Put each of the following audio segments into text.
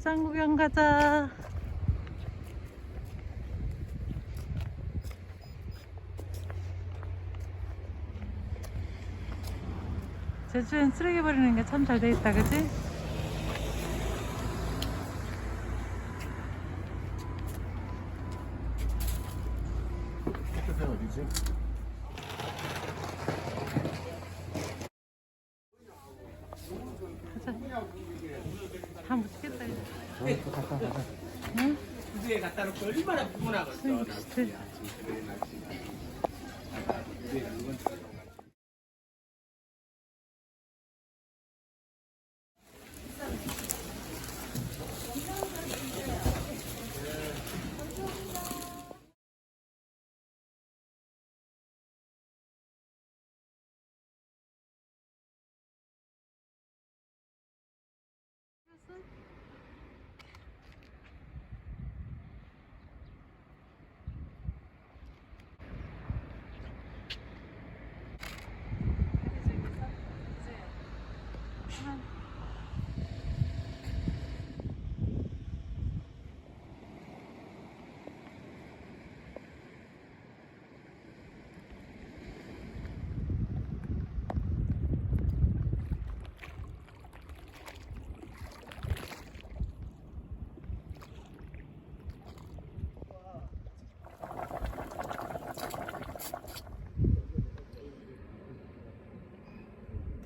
옥상 구경 가자. 제주엔 쓰레기 버리는 게 참 잘 돼 있다, 그치? 어디지? 가자. 다 묻겠다, 이제. 가자. 응? 무대에 갖다 놓고 얼마나 피곤하겠어. 스위트.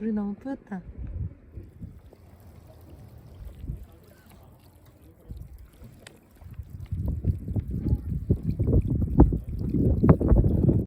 물이 너무 뿌옇다.